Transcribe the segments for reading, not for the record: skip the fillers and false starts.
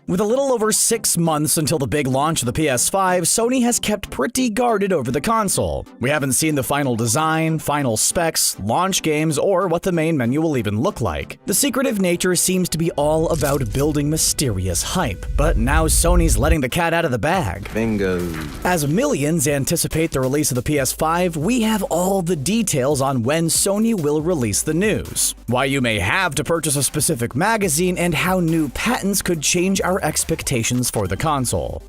With a little over 6 months until the big launch of the PS5, Sony has kept pretty guarded over the console. We haven't seen the final design, final specs, launch games, or what the main menu will even look like. The secretive nature seems to be all about building mysterious hype, but now Sony's letting the cat out of the bag. Bingo. As millions anticipate the release of the PS5, we have all the details on when Sony will release the news, why you may have to purchase a specific magazine, and how new patents could change our expectations for the console.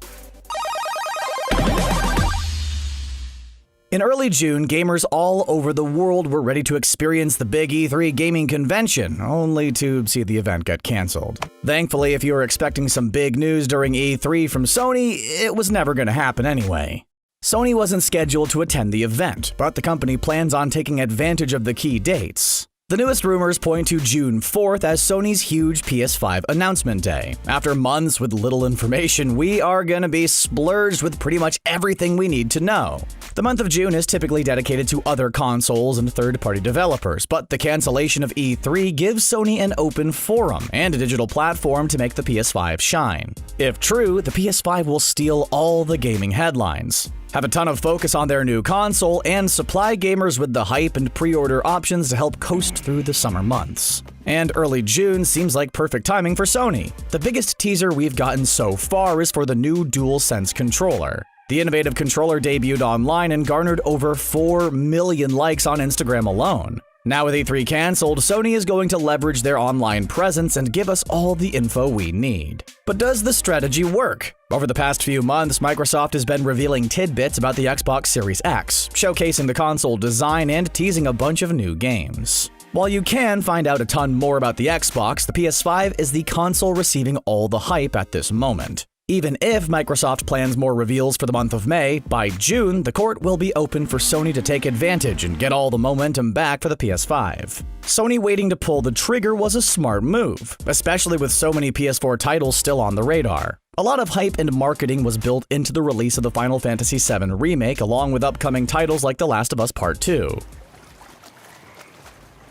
In early June, gamers all over the world were ready to experience the big E3 gaming convention, only to see the event get cancelled. Thankfully, if you were expecting some big news during E3 from Sony, it was never going to happen anyway. Sony wasn't scheduled to attend the event, but the company plans on taking advantage of the key dates. The newest rumors point to June 4th as Sony's huge PS5 announcement day. After months with little information, we are gonna be splurged with pretty much everything we need to know. The month of June is typically dedicated to other consoles and third-party developers, but the cancellation of E3 gives Sony an open forum and a digital platform to make the PS5 shine. If true, the PS5 will steal all the gaming headlines, have a ton of focus on their new console, and supply gamers with the hype and pre-order options to help coast through the summer months. And early June seems like perfect timing for Sony. The biggest teaser we've gotten so far is for the new DualSense controller. The innovative controller debuted online and garnered over 4 million likes on Instagram alone. Now with E3 cancelled, Sony is going to leverage their online presence and give us all the info we need. But does the strategy work? Over the past few months, Microsoft has been revealing tidbits about the Xbox Series X, showcasing the console design and teasing a bunch of new games. While you can find out a ton more about the Xbox, the PS5 is the console receiving all the hype at this moment. Even if Microsoft plans more reveals for the month of May, by June, the court will be open for Sony to take advantage and get all the momentum back for the PS5. Sony waiting to pull the trigger was a smart move, especially with so many PS4 titles still on the radar. A lot of hype and marketing was built into the release of the Final Fantasy VII Remake, along with upcoming titles like The Last of Us Part 2.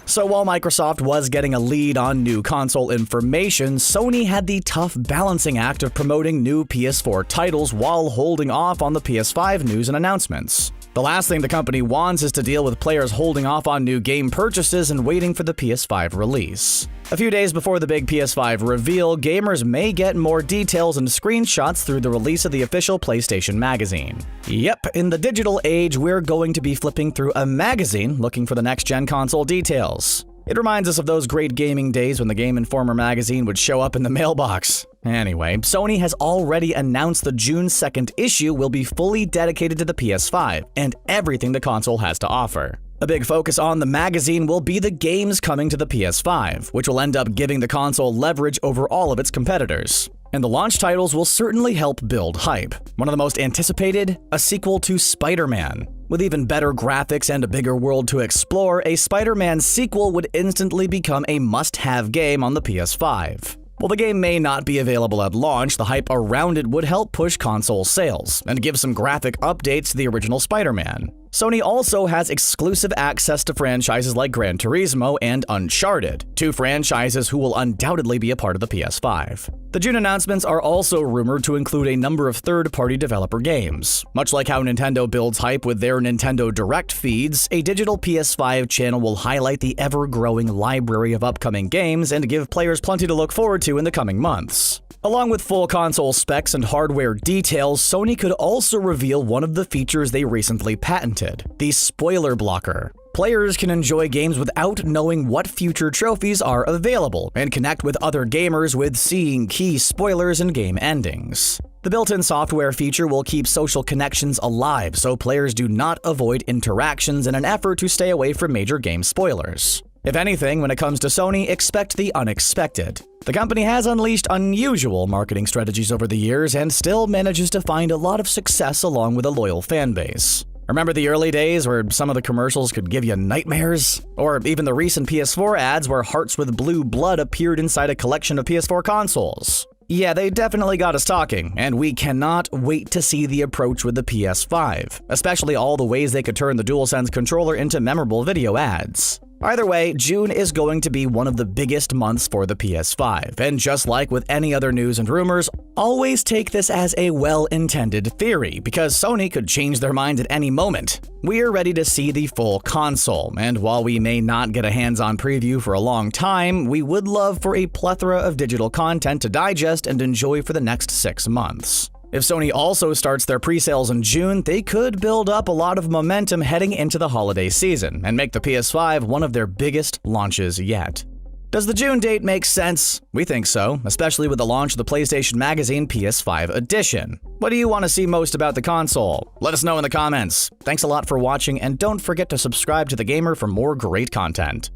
So while Microsoft was getting a lead on new console information, Sony had the tough balancing act of promoting new PS4 titles while holding off on the PS5 news and announcements. The last thing the company wants is to deal with players holding off on new game purchases and waiting for the PS5 release. A few days before the big PS5 reveal, gamers may get more details and screenshots through the release of the official PlayStation magazine. Yep, in the digital age, we're going to be flipping through a magazine looking for the next-gen console details. It reminds us of those great gaming days when the Game Informer magazine would show up in the mailbox. Anyway, Sony has already announced the June 2nd issue will be fully dedicated to the PS5 and everything the console has to offer. A big focus on the magazine will be the games coming to the PS5, which will end up giving the console leverage over all of its competitors. And the launch titles will certainly help build hype. One of the most anticipated, a sequel to Spider-Man. With even better graphics and a bigger world to explore, a Spider-Man sequel would instantly become a must-have game on the PS5. While the game may not be available at launch, the hype around it would help push console sales and give some graphic updates to the original Spider-Man. Sony also has exclusive access to franchises like Gran Turismo and Uncharted, two franchises who will undoubtedly be a part of the PS5. The June announcements are also rumored to include a number of third-party developer games. Much like how Nintendo builds hype with their Nintendo Direct feeds, a digital PS5 channel will highlight the ever-growing library of upcoming games and give players plenty to look forward to in the coming months. Along with full console specs and hardware details, Sony could also reveal one of the features they recently patented, the spoiler blocker. Players can enjoy games without knowing what future trophies are available and connect with other gamers with seeing key spoilers and game endings. The built-in software feature will keep social connections alive so players do not avoid interactions in an effort to stay away from major game spoilers. If anything, when it comes to Sony, expect the unexpected. The company has unleashed unusual marketing strategies over the years and still manages to find a lot of success along with a loyal fan base. Remember the early days where some of the commercials could give you nightmares? Or even the recent PS4 ads where hearts with blue blood appeared inside a collection of PS4 consoles? Yeah, they definitely got us talking, and we cannot wait to see the approach with the PS5, especially all the ways they could turn the DualSense controller into memorable video ads. Either way, June is going to be one of the biggest months for the PS5, and just like with any other news and rumors, always take this as a well-intended theory, because Sony could change their mind at any moment. We're ready to see the full console, and while we may not get a hands-on preview for a long time, we would love for a plethora of digital content to digest and enjoy for the next 6 months. If Sony also starts their pre-sales in June, they could build up a lot of momentum heading into the holiday season and make the PS5 one of their biggest launches yet. Does the June date make sense? We think so, especially with the launch of the PlayStation Magazine PS5 edition. What do you want to see most about the console? Let us know in the comments. Thanks a lot for watching, and don't forget to subscribe to The Gamer for more great content.